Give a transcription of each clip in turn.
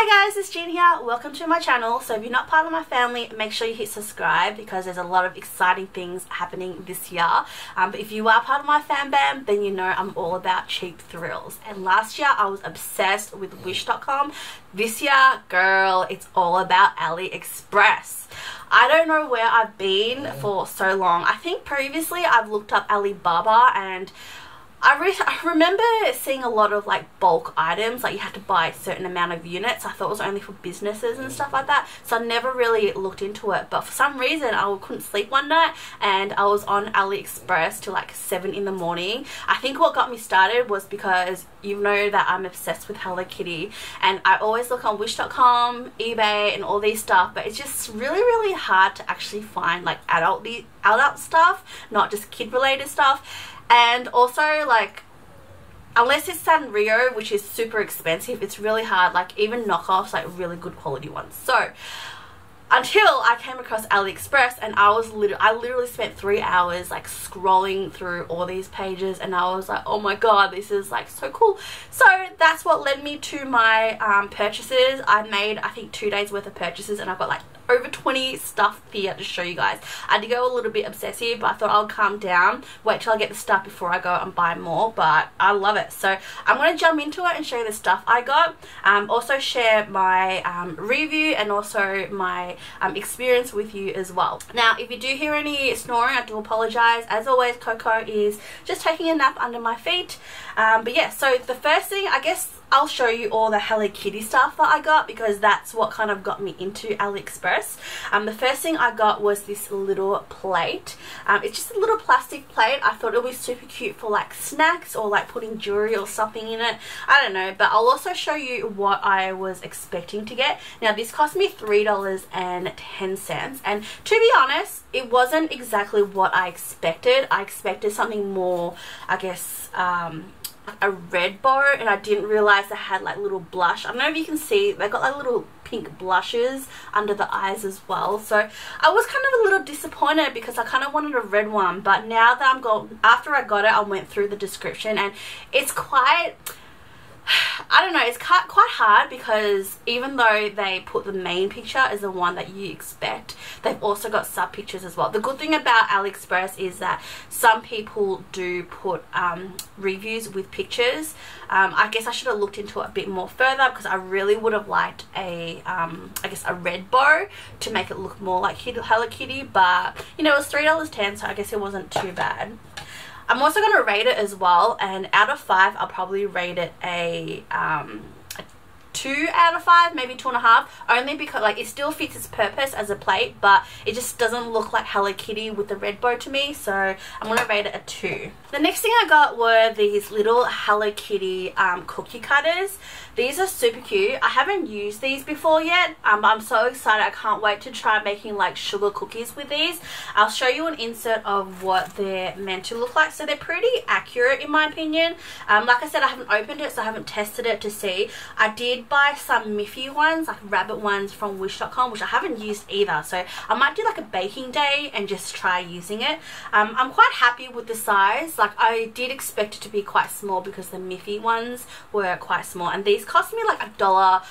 Hi guys, it's Jean here. Welcome to my channel. So if you're not part of my family, make sure you hit subscribe because there's a lot of exciting things happening this year. But if you are part of my fan bam, then you know I'm all about cheap thrills. And last year I was obsessed with Wish.com. This year, girl, it's all about AliExpress. I don't know where I've been for so long. I think previously I've looked up Alibaba and I remember seeing a lot of like bulk items, like you had to buy a certain amount of units. I thought it was only for businesses and stuff like that, so I never really looked into it. But for some reason I couldn't sleep one night and I was on AliExpress till like 7 in the morning. I think what got me started was because you know that I'm obsessed with Hello Kitty and I always look on Wish.com, eBay and all these stuff, but it's just really hard to actually find like adult stuff, not just kid related stuff. And also, like, unless it's Sanrio, which is super expensive, it's really hard, like, even knockoffs, like, really good quality ones. So, until I came across AliExpress and I literally spent 3 hours, like, scrolling through all these pages and I was like, oh my god, this is, like, so cool. So, that's what led me to my purchases. I made, I think, 2 days worth of purchases and I've got, like, over 20 stuff here to show you guys. I did go a little bit obsessive, but I thought I'll calm down, wait till I get the stuff before I go and buy more, but I love it. So I'm going to jump into it and show you the stuff I got. Also share my review and also my experience with you as well. Now, if you do hear any snoring, I do apologize. As always, Coco is just taking a nap under my feet. But yeah, so the first thing, I guess I'll show you all the Hello Kitty stuff that I got because that's what kind of got me into AliExpress. The first thing I got was this little plate. It's just a little plastic plate. I thought it was super cute for like snacks or like putting jewelry or something in it. I don't know, but I'll also show you what I was expecting to get. Now this cost me $3.10 and to be honest, it wasn't exactly what I expected. I expected something more, I guess, a red bow, and I didn't realize they had like little blush. I don't know if you can see, they got like little pink blushes under the eyes as well. So I was kind of a little disappointed because I kind of wanted a red one, but now that after I got it, I went through the description and it's quite, I don't know, it's quite hard because even though they put the main picture as the one that you expect, they've also got sub pictures as well. The good thing about AliExpress is that some people do put reviews with pictures. I guess I should have looked into it a bit more further because I really would have liked a, I guess a red bow to make it look more like Hello Kitty, but you know, it was $3.10, so I guess it wasn't too bad. I'm also going to rate it as well, and out of 5 I'll probably rate it a 2 out of 5, maybe 2.5, only because like it still fits its purpose as a plate, but it just doesn't look like Hello Kitty with the red bow to me, so I'm going to rate it a 2. The next thing I got were these little Hello Kitty cookie cutters. These are super cute. I haven't used these before yet, but I'm so excited. I can't wait to try making like sugar cookies with these. I'll show you an insert of what they're meant to look like. So they're pretty accurate in my opinion. Like I said, I haven't opened it, so I haven't tested it to see. I did buy some Miffy ones, like rabbit ones from Wish.com, which I haven't used either. So I might do like a baking day and just try using it. I'm quite happy with the size. Like I did expect it to be quite small because the Miffy ones were quite small, and these cost me like $1.49.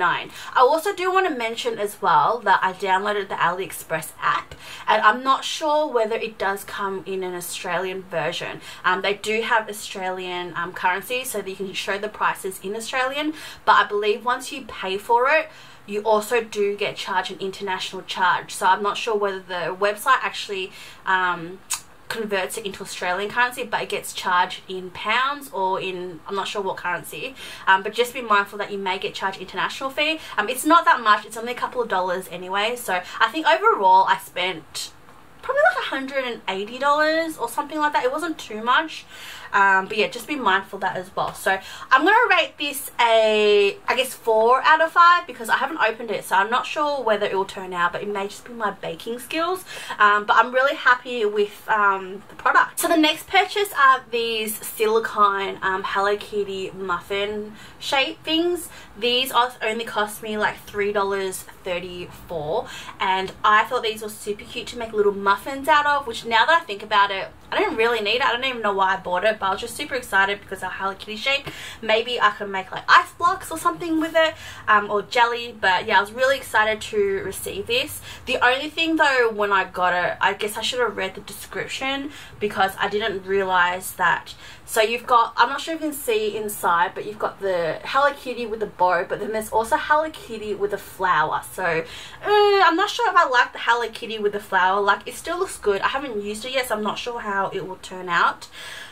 I also do want to mention as well that I downloaded the AliExpress app and I'm not sure whether it does come in an Australian version. They do have Australian currency so that you can show the prices in Australian, but I believe once you pay for it, you also do get charged an international charge. So I'm not sure whether the website actually converts it into Australian currency, but it gets charged in pounds or in, I'm not sure what currency, but just be mindful that you may get charged international fee. It's not that much, it's only a couple of dollars anyway, so I think overall I spent probably like $180 or something like that. It wasn't too much, but yeah, just be mindful of that as well. So I'm going to rate this a, I guess 4 out of 5 because I haven't opened it, so I'm not sure whether it will turn out, but it may just be my baking skills. But I'm really happy with the product. So the next purchase are these silicone Hello Kitty muffin shape things. These only cost me like $3.34, and I thought these were super cute to make little muffins out of, which now that I think about it, I didn't really need it. I don't even know why I bought it, but I was just super excited because of Hello Kitty shape. Maybe I can make like ice blocks or something with it, or jelly. But yeah, I was really excited to receive this. The only thing though, when I got it, I guess I should have read the description because I didn't realize that. So you've got, I'm not sure if you can see inside, but you've got the Hello Kitty with the bow, but then there's also Hello Kitty with a flower. So I'm not sure if I like the Hello Kitty with the flower. Like, it still looks good. I haven't used it yet, so I'm not sure how it will turn out.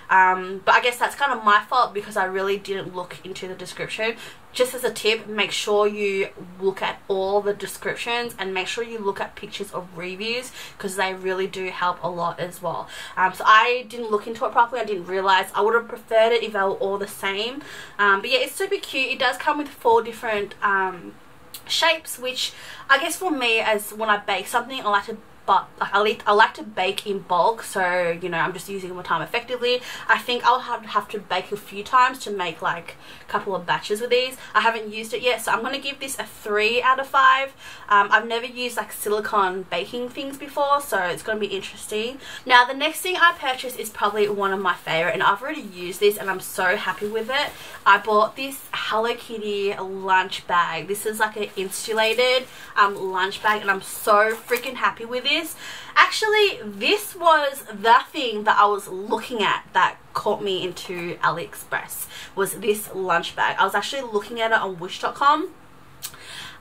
But I guess that's kind of my fault because I really didn't look into the description. Just as a tip, make sure you look at all the descriptions and make sure you look at pictures of reviews because they really do help a lot as well. So I didn't look into it properly. I didn't realize. I would have preferred it if they were all the same. But yeah, it's super cute. It does come with 4 different shapes, which I guess for me, as when I bake something, I like to I like to bake in bulk, so you know, I'm just using my time effectively. I think I'll have to bake a few times to make like a couple of batches with these. I haven't used it yet, so I'm going to give this a 3 out of 5. I've never used like silicone baking things before, so it's going to be interesting. Now the next thing I purchased is probably one of my favorite, and I've already used this and I'm so happy with it. I bought this Hello Kitty lunch bag. This is like an insulated lunch bag, and I'm so freaking happy with it. Actually, this was the thing that I was looking at that caught me into AliExpress, was this lunch bag. I was actually looking at it on wish.com.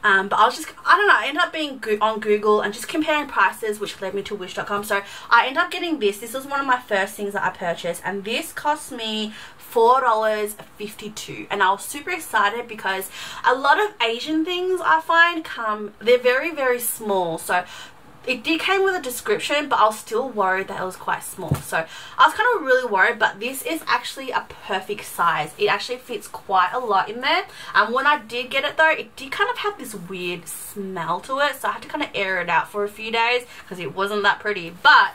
But I was just, I don't know, I ended up being on Google and just comparing prices, which led me to wish.com. So I ended up getting this. This was one of my first things that I purchased, and this cost me $4.52, and I was super excited because a lot of Asian things I find they're very, very small. So it did came with a description, but I was still worried that it was quite small. So I was kind of really worried, but this is actually a perfect size. It actually fits quite a lot in there. And when I did get it though, it did kind of have this weird smell to it. So I had to kind of air it out for a few days because it wasn't that pretty. But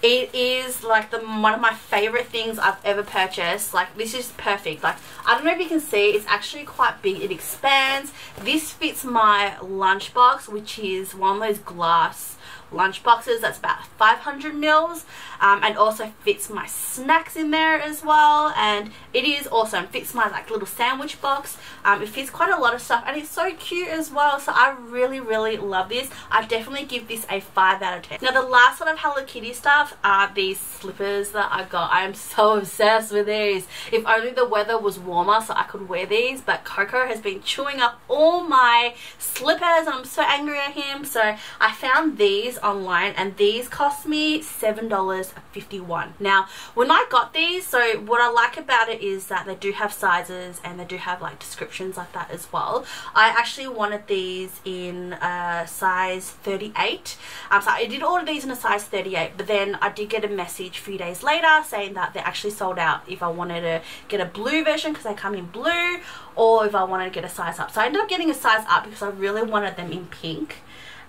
it is like one of my favorite things I've ever purchased. Like, this is perfect. Like, I don't know if you can see, it's actually quite big. It expands. This fits my lunchbox, which is one of those glass lunch boxes that's about 500 mils, and also fits my snacks in there as well. And it is awesome. Fits my like little sandwich box. It fits quite a lot of stuff, and it's so cute as well. So I really, really love this. I definitely give this a 5 out of 10. Now the last one of Hello Kitty stuff are these slippers that I got. I am so obsessed with these. If only the weather was warmer so I could wear these, but Coco has been chewing up all my slippers and I'm so angry at him. So I found these online, and these cost me $7.51. Now when I got these, so what I like about it is that they do have sizes and they do have like descriptions like that as well. I actually wanted these in size 38, so I did order these in a size 38, but then I did get a message a few days later saying that they're actually sold out if I wanted to get a blue version because they come in blue, or if I wanted to get a size up. So I ended up getting a size up because I really wanted them in pink.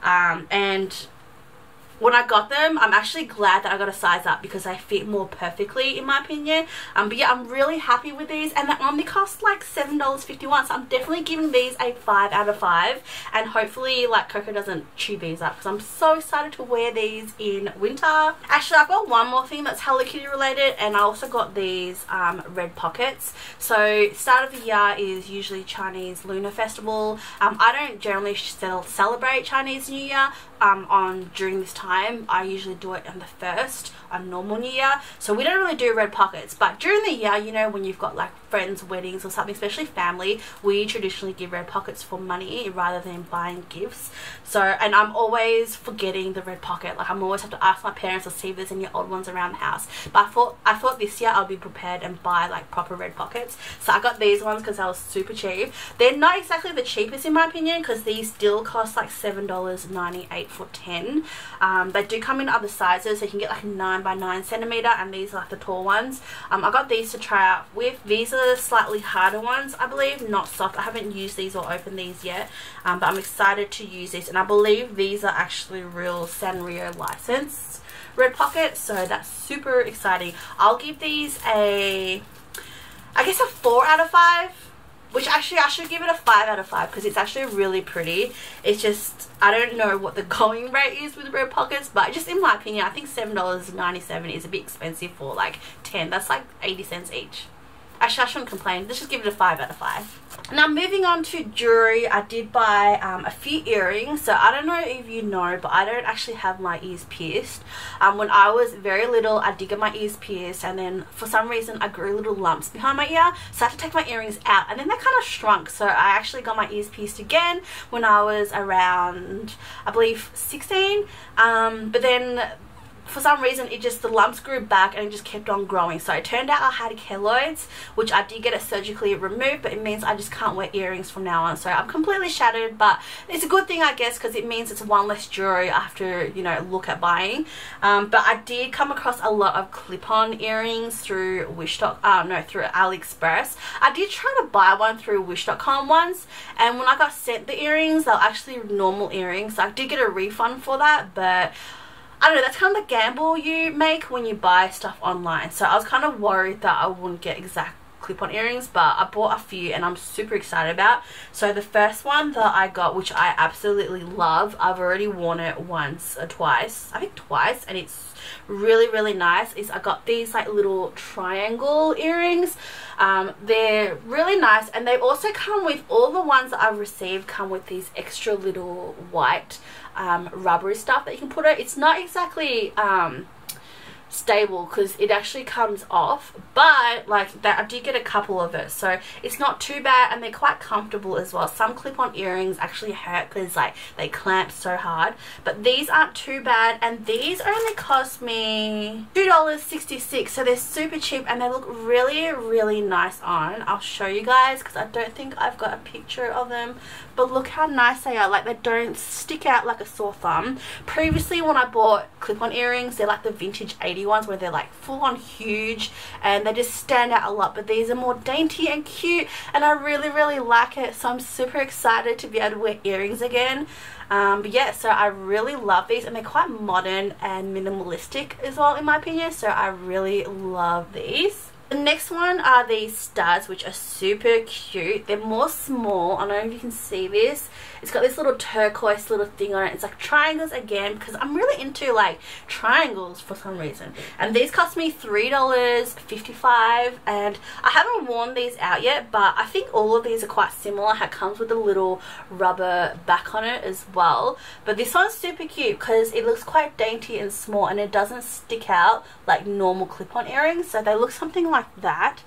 And when I got them, I'm actually glad that I got a size up because they fit more perfectly in my opinion. But yeah, I'm really happy with these, and they only cost like $7.51, so I'm definitely giving these a 5 out of 5, and hopefully like Coco doesn't chew these up because I'm so excited to wear these in winter. Actually, I've got one more thing that's Hello Kitty related, and I also got these red pockets. So start of the year is usually Chinese Lunar Festival. I don't generally celebrate Chinese New Year during this time. I usually do it on the 1st on normal New Year, so we don't really do red pockets. But during the year, you know, when you've got like friends' weddings or something, especially family, we traditionally give red pockets for money rather than buying gifts. So, and I'm always forgetting the red pocket. Like, I'm always have to ask my parents to see if there's any old ones around the house. But I thought this year I'll be prepared and buy like proper red pockets. So I got these ones because they were super cheap. They're not exactly the cheapest in my opinion because these still cost like $7.98 for 10. They do come in other sizes, so you can get like a 9x9 centimeter, and these are like the tall ones. I got these to try out with. These are the slightly harder ones, I believe, not soft. I haven't used these or opened these yet, but I'm excited to use this, and I believe these are actually real Sanrio licensed red pockets, so that's super exciting. I'll give these I guess a 4 out of 5. which actually I should give it a 5 out of 5 because it's actually really pretty. It's just, I don't know what the going rate is with rib pockets, but just in my opinion, I think $7.97 is a bit expensive for like 10. That's like 80 cents each. Actually, I shouldn't complain. Let's just give it a 5 out of 5. Now, moving on to jewelry, I did buy a few earrings. So, I don't know if you know, but I don't actually have my ears pierced. When I was very little, I did get my ears pierced. And then, for some reason, I grew little lumps behind my ear. So, I had to take my earrings out. And then they kind of shrunk. So, I actually got my ears pierced again when I was around, I believe, 16. But then for some reason the lumps grew back and it just kept on growing. So it turned out I had keloids, which I did get it surgically removed, but it means I just can't wear earrings from now on. So I'm completely shattered, but it's a good thing, I guess, because it means it's one less jewelry I have to, you know, look at buying. But I did come across a lot of clip-on earrings through through AliExpress. I did try to buy one through Wish.com once, and when I got sent the earrings, they were actually normal earrings. So I did get a refund for that, but I don't know, that's kind of the gamble you make when you buy stuff online. So I was kind of worried that I wouldn't get exact clip-on earrings, but I bought a few and I'm super excited about. So the first one that I got, which I absolutely love, I've already worn it once or twice, I think twice, and it's really, really nice, is I got these like little triangle earrings. They're really nice, and they also come with, all the ones that I've received come with these extra little white rubbery stuff that you can put it. It's not exactly stable because it actually comes off, but like that, I did get a couple of it, so it's not too bad, and they're quite comfortable as well. Some clip-on earrings actually hurt because like they clamp so hard, but these aren't too bad, and these only cost me $2.66, so they're super cheap and they look really, really nice on. I'll show you guys because I don't think I've got a picture of them, but look how nice they are. Like, they don't stick out like a sore thumb. Previously when I bought clip-on earrings, they're like the vintage 80 ones where they're like full on huge and they just stand out a lot, but these are more dainty and cute, and I really, really like it. So I'm super excited to be able to wear earrings again. But yeah, so I really love these, and they're quite modern and minimalistic as well in my opinion, so I really love these. The next one are these studs, which are super cute. They're more small. I don't know if you can see this. It's got this little turquoise little thing on it. It's like triangles again, because I'm really into like triangles for some reason. And these cost me $3.55, and I haven't worn these out yet, but I think all of these are quite similar. It comes with a little rubber back on it as well. But this one's super cute because it looks quite dainty and small, and it doesn't stick out like normal clip-on earrings. So they look something like that.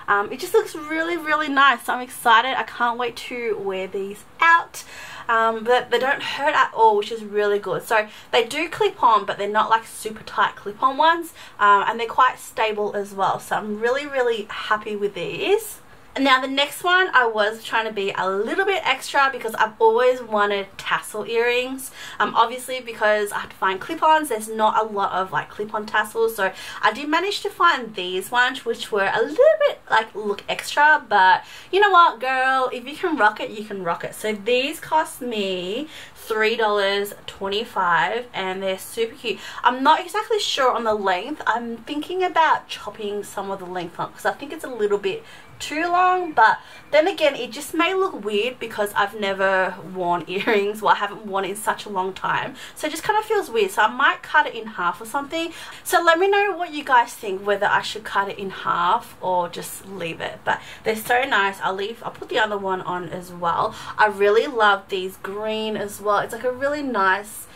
It just looks really, really nice. So I'm excited. I can't wait to wear these out. But they don't hurt at all, which is really good. So they do clip on, but they're not like super tight clip on ones, and they're quite stable as well. So I'm really, really happy with these. Now the next one, I was trying to be a little bit extra because I've always wanted tassel earrings. Obviously because I had to find clip-ons, there's not a lot of like clip-on tassels, so I did manage to find these ones, which were a little bit like look extra, but you know what, girl, if you can rock it, you can rock it. So these cost me $3.25, and they're super cute. I'm not exactly sure on the length. I'm thinking about chopping some of the length up because I think it's a little bit too long, but then again it just may look weird because I've never worn earrings. Well, I haven't worn it in such a long time, so it just kind of feels weird. So I might cut it in half or something. So let me know what you guys think, whether I should cut it in half or just leave it. But they're so nice. I'll put the other one on as well. I really love these green as well. It's like a really nice,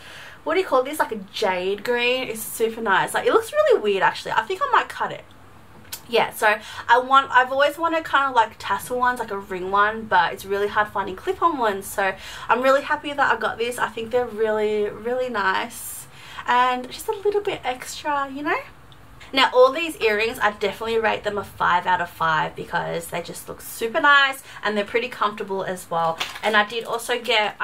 what do you call this, like a jade green. It's super nice. Like, it looks really weird actually. I think I might cut it. Yeah, so I've always wanted kind of like tassel ones, like a ring one, but it's really hard finding clip-on ones. So I'm really happy that I got this. I think they're really, really nice and just a little bit extra, you know. Now all these earrings, I definitely rate them a 5 out of 5 because they just look super nice and they're pretty comfortable as well. And I did also get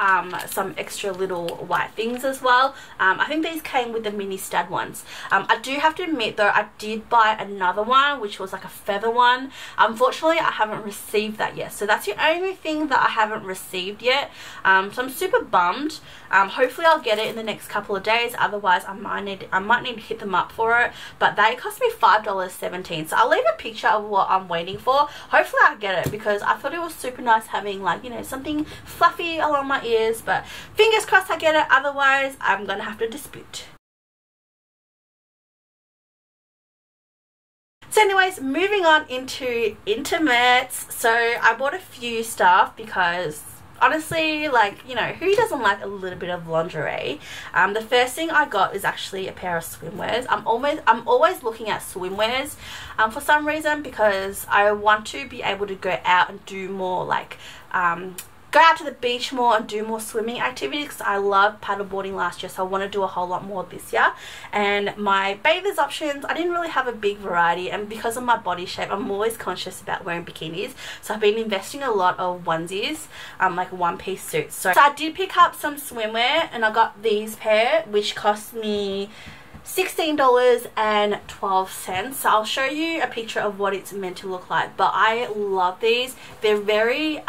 some extra little white things as well. I think these came with the mini stud ones. I do have to admit though, I did buy another one which was like a feather one. Unfortunately I haven't received that yet, so that's the only thing that I haven't received yet. So I'm super bummed. Hopefully I'll get it in the next couple of days, otherwise I might need to hit them up for it. But they cost me $5.17. So I'll leave a picture of what I'm waiting for. Hopefully I get it, because I thought it was super nice having, like, you know, something fluffy along my ears. But fingers crossed I get it, otherwise I'm gonna have to dispute. So anyways, moving on into intimates. So I bought a few stuff because honestly, like, you know, who doesn't like a little bit of lingerie? The first thing I got is actually a pair of swimwears. I'm always looking at swimwears for some reason, because I want to be able to go out and do more, like go out to the beach more and do more swimming activities, because I loved paddleboarding last year, so I want to do a whole lot more this year. And my bathers options, I didn't really have a big variety, and because of my body shape, I'm always conscious about wearing bikinis, so I've been investing a lot of onesies, like one-piece suits. So I did pick up some swimwear, and I got these pair, which cost me $16.12. So I'll show you a picture of what it's meant to look like. But I love these. They're very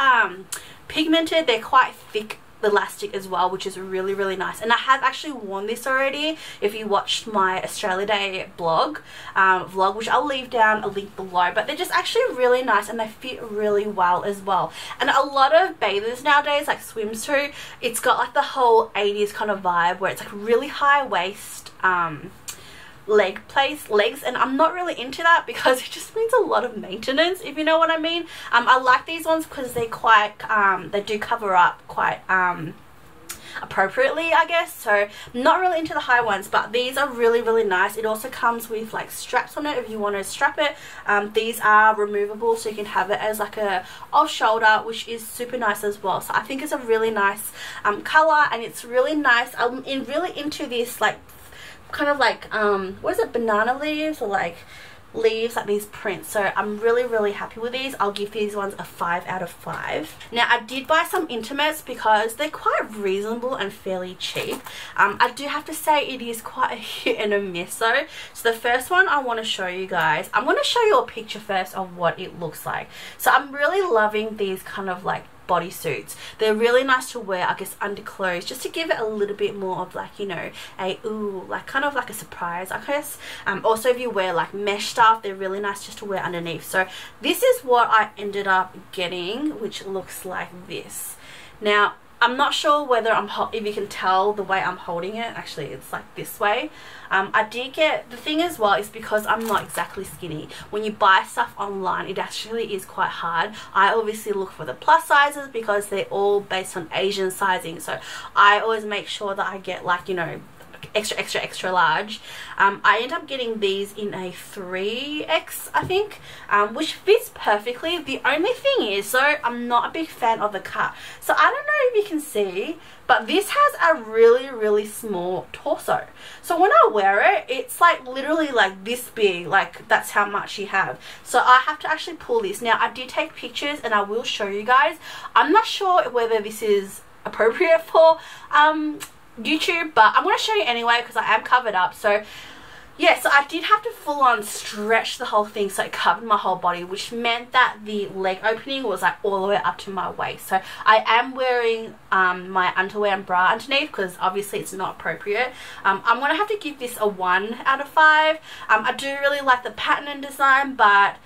pigmented. They're quite thick elastic as well, which is really, really nice. And I have actually worn this already if you watched my Australia Day vlog, which I'll leave down a link below. But they're just actually really nice, and they fit really well as well. And a lot of bathers nowadays, like swimsuit, it's got like the whole 80s kind of vibe where it's like really high waist legs, and I'm not really into that, because it just means a lot of maintenance, if you know what I mean. I like these ones because they're quite they do cover up quite appropriately, I guess. So not really into the high ones, but these are really, really nice. It also comes with like straps on it if you want to strap it. These are removable, so you can have it as like a off shoulder, which is super nice as well. So I think it's a really nice color, and it's really nice. I'm really into this, like, kind of like what is it, banana leaves, or like leaves, like these prints. So I'm really, really happy with these. I'll give these ones a 5 out of 5. Now I did buy some intimates because they're quite reasonable and fairly cheap. I do have to say it is quite a hit and a miss though. So the first one I want to show you guys, I'm going to show you a picture first of what it looks like. So I'm really loving these kind of like bodysuits. They're really nice to wear, I guess, under clothes, just to give it a little bit more of, like, you know, a ooh, like kind of like a surprise, I guess. Also, if you wear like mesh stuff, they're really nice just to wear underneath. So this is what I ended up getting, which looks like this. Now I'm not sure whether if you can tell the way I'm holding it. Actually, it's like this way. I did get, the thing as well is because I'm not exactly skinny, when you buy stuff online it actually is quite hard. I obviously look for the plus sizes because they're all based on Asian sizing, so I always make sure that I get, like, you know, extra large. I end up getting these in a 3X, I think, which fits perfectly. The only thing is, so I'm not a big fan of the cut, so I don't know if you can see, but this has a really, really small torso. So when I wear it, it's like literally like this big, like that's how much you have. So I have to actually pull this. Now I did take pictures and I will show you guys. I'm not sure whether this is appropriate for YouTube, but I'm going to show you anyway because I am covered up. So yeah, so I did have to full on stretch the whole thing so it covered my whole body, which meant that the leg opening was like all the way up to my waist. So I am wearing my underwear and bra underneath because obviously it's not appropriate. I'm going to have to give this a 1 out of 5. I do really like the pattern and design, but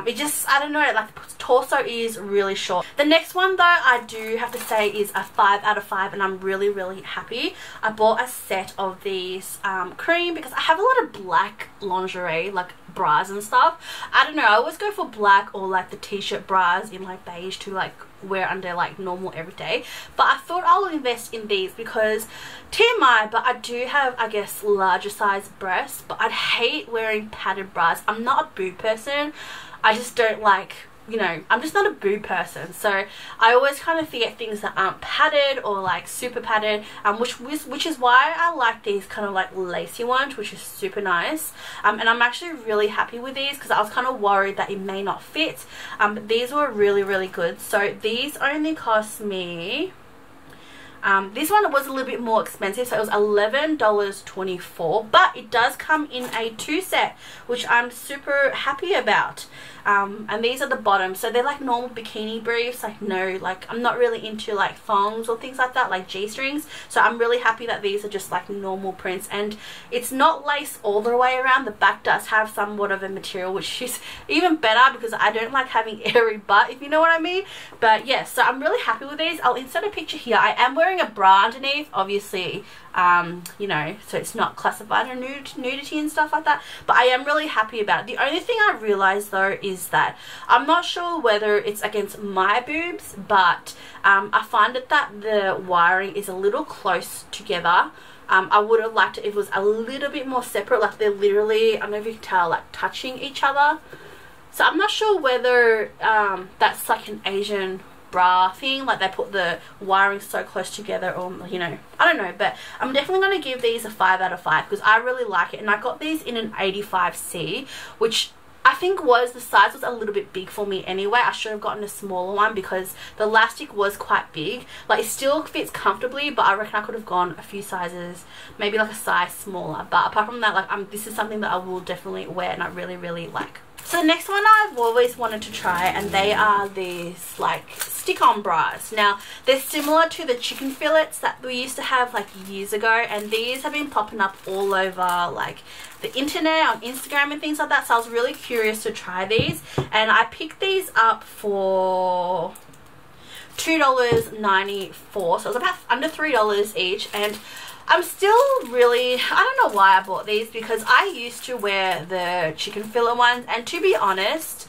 it just, I don't know, like the torso is really short. The next one though, I do have to say is a 5 out of 5, and I'm really, really happy. I bought a set of these cream because I have a lot of black lingerie, like bras and stuff. I don't know, I always go for black or like the t-shirt bras in like beige to like wear under like normal everyday, but I thought I'll invest in these because TMI, but I do have, I guess, larger size breasts, but I'd hate wearing padded bras. I'm not a boob person. I just don't like, you know, I'm just not a boob person, so I always kind of get things that aren't padded or like super padded, which is why I like these kind of like lacy ones, which is super nice. And I'm actually really happy with these because I was kind of worried that it may not fit, but these were really, really good. So these only cost me This one was a little bit more expensive, so it was $11.24, but it does come in a 2 set, which I'm super happy about. And these are the bottoms, so they're like normal bikini briefs. Like, no, like I'm not really into like thongs or things like that, like G-strings, so I'm really happy that these are just like normal prints, and it's not lace all the way around. The back does have somewhat of a material, which is even better because I don't like having airy butt, if you know what I mean. But yeah, so I'm really happy with these. I'll insert a picture here. I am wearing a bra underneath, obviously, you know, so it's not classified as nudity and stuff like that, but I am really happy about it. The only thing I realized though is that I'm not sure whether it's against my boobs, but I find it that the wiring is a little close together. I would have liked it if it was a little bit more separate, like they're literally, I don't know if you can tell, like touching each other. So I'm not sure whether that's like an Asian bra thing, like they put the wiring so close together, or you know, I don't know, but I'm definitely going to give these a 5 out of 5 because I really like it. And I got these in an 85C, which I think the size was a little bit big for me anyway. I should have gotten a smaller one because the elastic was quite big. Like, it still fits comfortably, but I reckon I could have gone a few sizes, maybe like a size smaller. But apart from that, like this is something that I will definitely wear and I really, really like. So the next one I've always wanted to try, and they are these like stick-on bras. Now they're similar to the chicken fillets that we used to have like years ago, and these have been popping up all over like the internet, on Instagram and things like that. So I was really curious to try these, and I picked these up for $2.94, so it was about under $3 each. And I'm still really, I don't know why I bought these, because I used to wear the chicken fillet ones, and to be honest,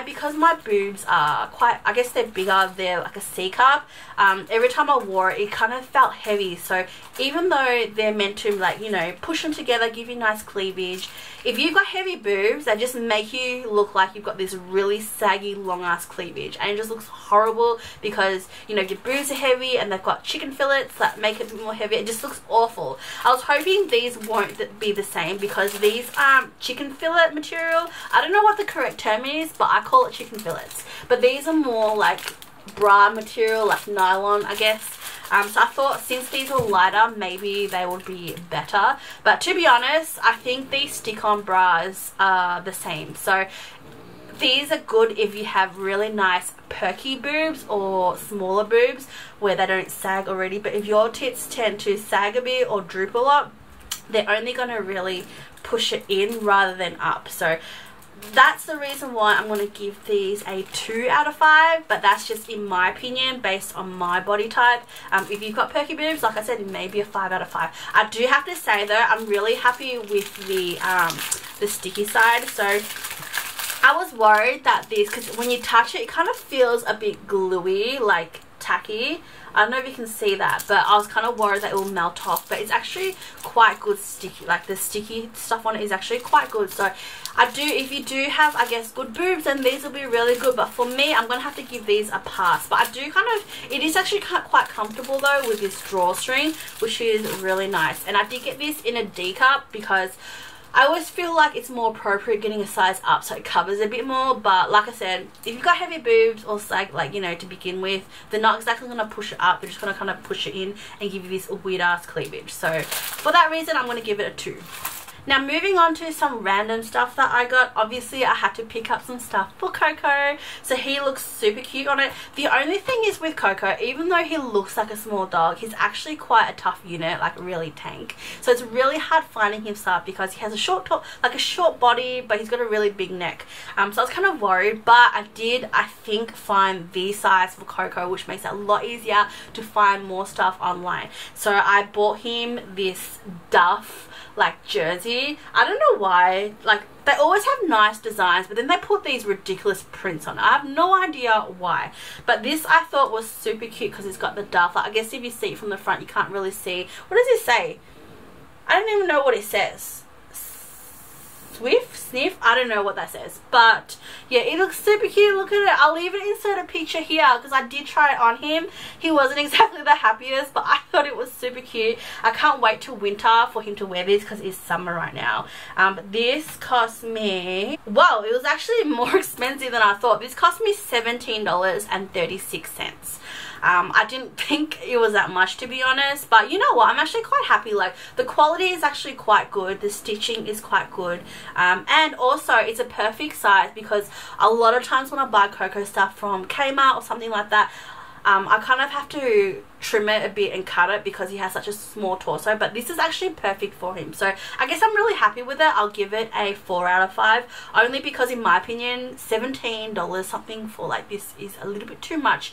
because my boobs are quite, I guess they're bigger, they're like a C cup, every time I wore it, it kind of felt heavy. So even though they're meant to, like, you know, push them together, give you nice cleavage, if you've got heavy boobs, they just make you look like you've got this really saggy, long ass cleavage, and it just looks horrible because, you know, your boobs are heavy and they've got chicken fillets that make it a bit more heavy. It just looks awful. I was hoping these won't be the same, because these chicken fillet material, I don't know what the correct term is, but I call it chicken fillets, but these are more like bra material, like nylon, I guess. So I thought since these are lighter, maybe they would be better. But to be honest, I think these stick-on bras are the same. So these are good if you have really nice perky boobs or smaller boobs where they don't sag already. But if your tits tend to sag a bit or droop a lot, they're only going to really push it in rather than up. So that's the reason why I'm going to give these a 2 out of 5, but that's just in my opinion based on my body type. If you've got perky boobs, like I said, it may be a 5 out of 5. I do have to say though, I'm really happy with the sticky side. So I was worried that these, because when you touch it, it kind of feels a bit gluey, like tacky. I don't know if you can see that, but I was kind of worried that it will melt off, but it's actually quite good sticky. Like the sticky stuff on it is actually quite good. So if you do have, I guess, good boobs, then these will be really good. But for me, I'm going to have to give these a pass. But I do it is actually quite comfortable though with this drawstring, which is really nice. And I did get this in a D cup because I always feel like it's more appropriate getting a size up so it covers a bit more. But like I said, if you've got heavy boobs or like, you know, to begin with, they're not exactly going to push it up. They're just going to kind of push it in and give you this weird ass cleavage. So for that reason, I'm going to give it a 2. Now moving on to some random stuff that I got. Obviously I had to pick up some stuff for Coco, so he looks super cute on it. The only thing is with Coco, even though he looks like a small dog, he's actually quite a tough unit, like really tank. So it's really hard finding him stuff because he has a short top, like a short body, but he's got a really big neck. So I was kind of worried, but I think find the size for Coco, which makes it a lot easier to find more stuff online. So I bought him this Duff like jersey. I don't know why, like they always have nice designs, but then they put these ridiculous prints on it. I have no idea why, but this I thought was super cute because it's got the Duff. Like, I guess if you see it from the front, you can't really see. What does it say? I don't even know what it says. Sniff, I don't know what that says, but yeah, it looks super cute. Look at it. I'll even insert a picture here because I did try it on him. He wasn't exactly the happiest, but I thought it was super cute. I can't wait till winter for him to wear this because it's summer right now. This cost me, well, it was actually more expensive than I thought. This cost me $17.36. I didn't think it was that much, to be honest, but you know what, I'm actually quite happy. Like, the quality is actually quite good, the stitching is quite good, and also it's a perfect size, because a lot of times when I buy Coco stuff from Kmart or something like that, I kind of have to trim it a bit and cut it because he has such a small torso, but this is actually perfect for him. So I guess I'm really happy with it. I'll give it a 4 out of 5, only because in my opinion $17 something for like this is a little bit too much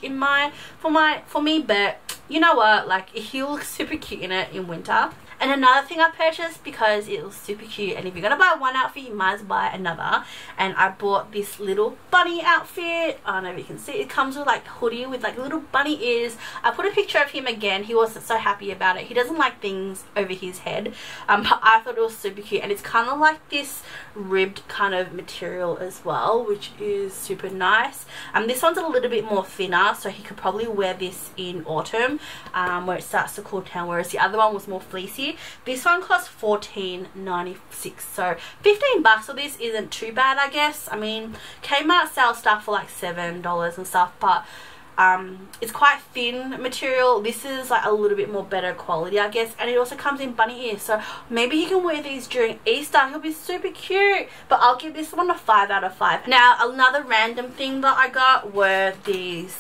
for me, but you know what, like he looks super cute in it in winter. And another thing I purchased because it was super cute, and if you're gonna buy one outfit you might as well buy another, and I bought this little bunny outfit. I don't know if you can see, it comes with like hoodie with like little bunny ears. I put a picture of him again, he wasn't so happy about it, he doesn't like things over his head, but I thought it was super cute, and it's kind of like this ribbed kind of material as well, which is super nice. This one's a little bit more thinner, so he could probably wear this in autumn where it starts to cool down, whereas the other one was more fleecy. This one cost $14.96, so 15 bucks. So this isn't too bad, I guess. I mean, Kmart sells stuff for like $7 and stuff, but it's quite thin material. This is like a little bit more better quality, I guess, and it also comes in bunny ears, so maybe you can wear these during Easter. He'll be super cute. But I'll give this one a 5 out of 5. Now, another random thing that I got were these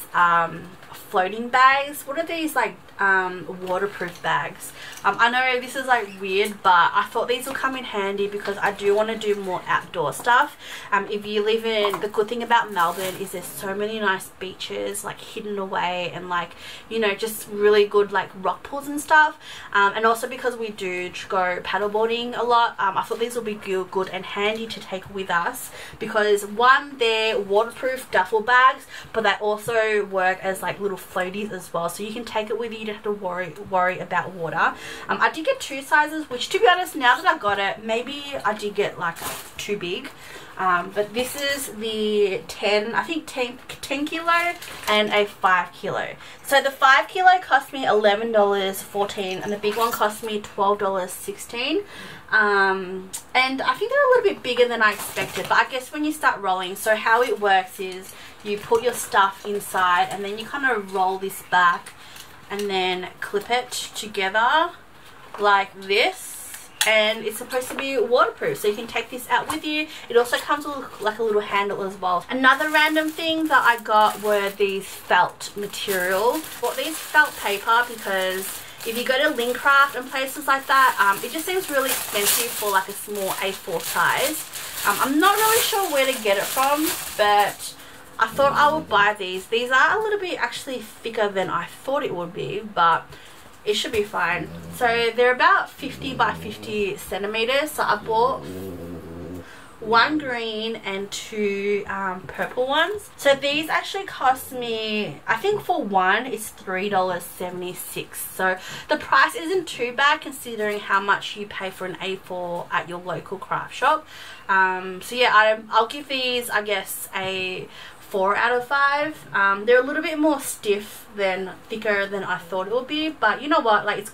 floating bags. What are these, like waterproof bags? I know this is like weird, but I thought these will come in handy because I do want to do more outdoor stuff. If you live in, the good thing about Melbourne is there's so many nice beaches like hidden away, and like, you know, just really good like rock pools and stuff, and also because we do go paddleboarding a lot, I thought these will be good and handy to take with us, because one, they're waterproof duffel bags, but they also work as like little floaties as well, so you can take it with you. You don't have to worry about water. I did get 2 sizes, which to be honest, now that I got it, maybe I did get like too big. But this is the 10 kilo and a 5 kilo. So the 5 kilo cost me $11.14, and the big one cost me $12.16. And I think they're a little bit bigger than I expected, but I guess when you start rolling, so how it works is you put your stuff inside and then you kind of roll this back and then clip it together like this, and it's supposed to be waterproof, so you can take this out with you. It also comes with like a little handle as well. Another random thing that I got were these felt materials. I bought these felt paper because if you go to Lincraft and places like that, it just seems really expensive for like a small A4 size. I'm not really sure where to get it from, but I thought I would buy these. These are a little bit actually thicker than I thought it would be, but it should be fine. So they're about 50 by 50 centimeters. So I bought 1 green and 2 purple ones. So these actually cost me, I think for one it's $3.76. So the price isn't too bad considering how much you pay for an A4 at your local craft shop. So yeah, I'll give these, I guess, a 4 out of 5. They're a little bit more stiff than thicker than I thought it would be, but you know what, like it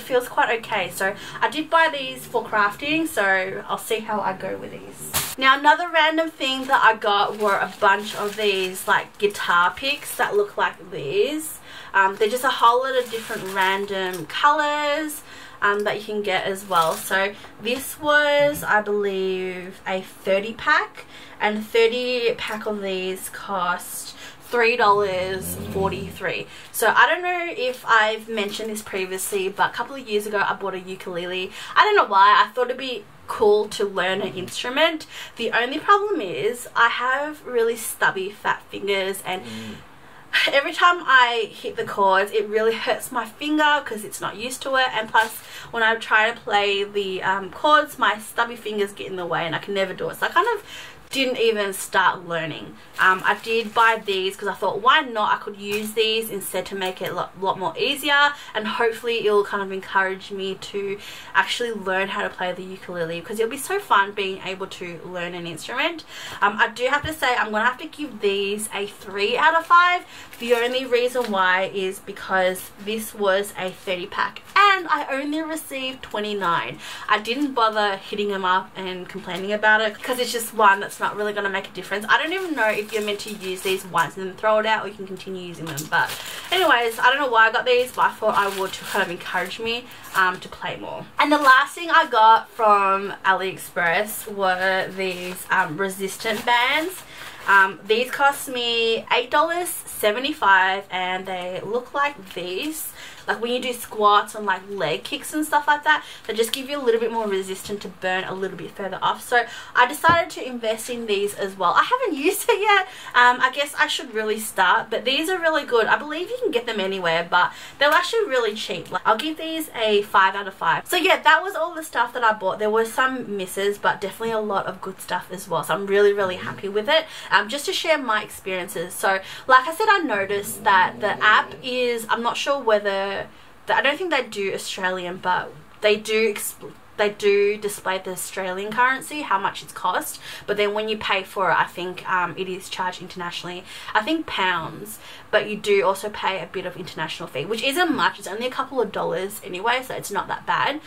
feels quite okay. So I did buy these for crafting, so I'll see how I go with these. Now, another random thing that I got were a bunch of these like guitar picks that look like these. They're just a whole lot of different random colors that you can get as well. So this was, I believe, a 30 pack, and 30 pack of these cost $3.43. So I don't know if I've mentioned this previously, but a couple of years ago I bought a ukulele. I don't know why, I thought it'd be cool to learn an instrument. The only problem is I have really stubby fat fingers, and every time I hit the chords it really hurts my finger because it's not used to it, and plus when I try to play the chords, my stubby fingers get in the way and I can never do it. So I kind of didn't even start learning. I did buy these because I thought, why not? I could use these instead to make it a lot more easier, and hopefully it'll kind of encourage me to actually learn how to play the ukulele, because it'll be so fun being able to learn an instrument. I do have to say I'm gonna have to give these a 3 out of 5. The only reason why is because this was a 30 pack and and I only received 29. I didn't bother hitting them up and complaining about it because it's just one that's not really going to make a difference. I don't even know if you're meant to use these once and then throw it out, or you can continue using them. But anyways, I don't know why I got these, but I thought I would to kind of encourage me to play more. And the last thing I got from AliExpress were these resistant bands. These cost me $8.75 and they look like these. Like when you do squats and like leg kicks and stuff like that, they just give you a little bit more resistance to burn a little bit further off. So I decided to invest in these as well. I haven't used it yet. I guess I should really start, but these are really good. I believe you can get them anywhere, but they're actually really cheap. Like, I'll give these a 5 out of 5. So yeah, that was all the stuff that I bought. There were some misses, but definitely a lot of good stuff as well. So I'm really happy with it. Just to share my experiences. So like I said, I noticed that the app is, I'm not sure whether, I don't think they do Australian, but they do display the Australian currency, how much it's cost, but then when you pay for it, I think it is charged internationally, I think pounds, but you do also pay a bit of international fee, which isn't much. It's only a couple of dollars anyway, so it's not that bad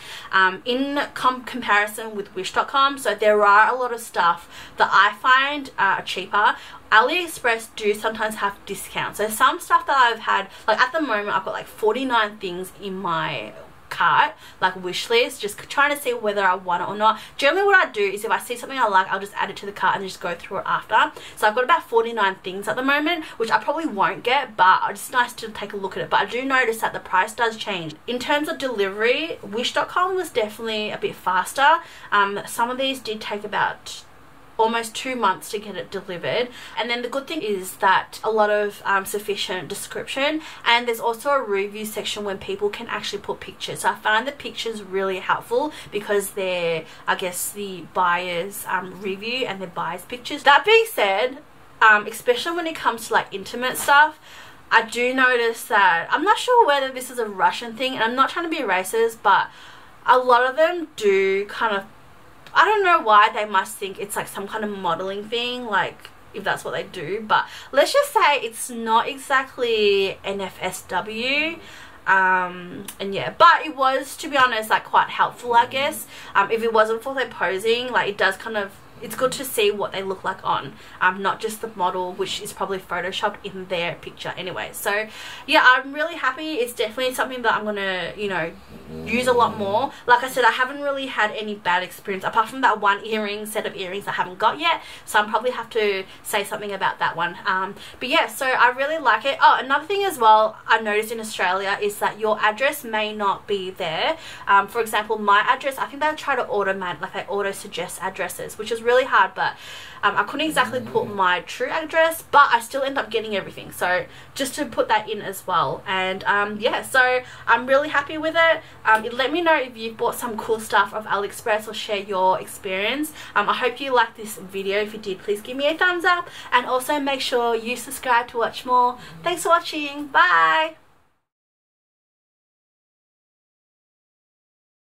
in comparison with wish.com. So there are a lot of stuff that I find are cheaper. AliExpress do sometimes have discounts, so some stuff that I've had, like at the moment I've got like 49 things in my cart, like wish list, just trying to see whether I want it or not. Generally what I do is if I see something I like, I'll just add it to the cart and just go through it after. So I've got about 49 things at the moment, which I probably won't get, but it's nice to take a look at it. But I do notice that the price does change. In terms of delivery, wish.com was definitely a bit faster. Some of these did take about almost 2 months to get it delivered, and then the good thing is that a lot of sufficient description, and there's also a review section where people can actually put pictures. So I find the pictures really helpful because they're, I guess, the buyer's review and the buyer's pictures. That being said, especially when it comes to like intimate stuff, I do notice that, I'm not sure whether this is a Russian thing, and I'm not trying to be racist, but a lot of them do kind of, I don't know why, they must think it's like some kind of modeling thing, like if that's what they do, but let's just say it's not exactly NFSW. And yeah, but it was, to be honest, like quite helpful, I guess. If it wasn't for their posing, like it does kind of, it's good to see what they look like on, not just the model, which is probably photoshopped in their picture anyway. So yeah, I'm really happy. It's definitely something that I'm gonna, you know, use a lot more. Like I said, I haven't really had any bad experience apart from that one set of earrings I haven't got yet, so I'll probably have to say something about that one. But yeah, so I really like it. Oh, another thing as well I noticed in Australia is that your address may not be there. For example, my address, I think they try to auto suggest addresses, which is really hard, but I couldn't exactly put my true address, but I still end up getting everything. So just to put that in as well. And yeah, so I'm really happy with it. Let me know if you've bought some cool stuff off AliExpress or share your experience. I hope you liked this video. If you did, please give me a thumbs up, and also make sure you subscribe to watch more. Thanks for watching. Bye.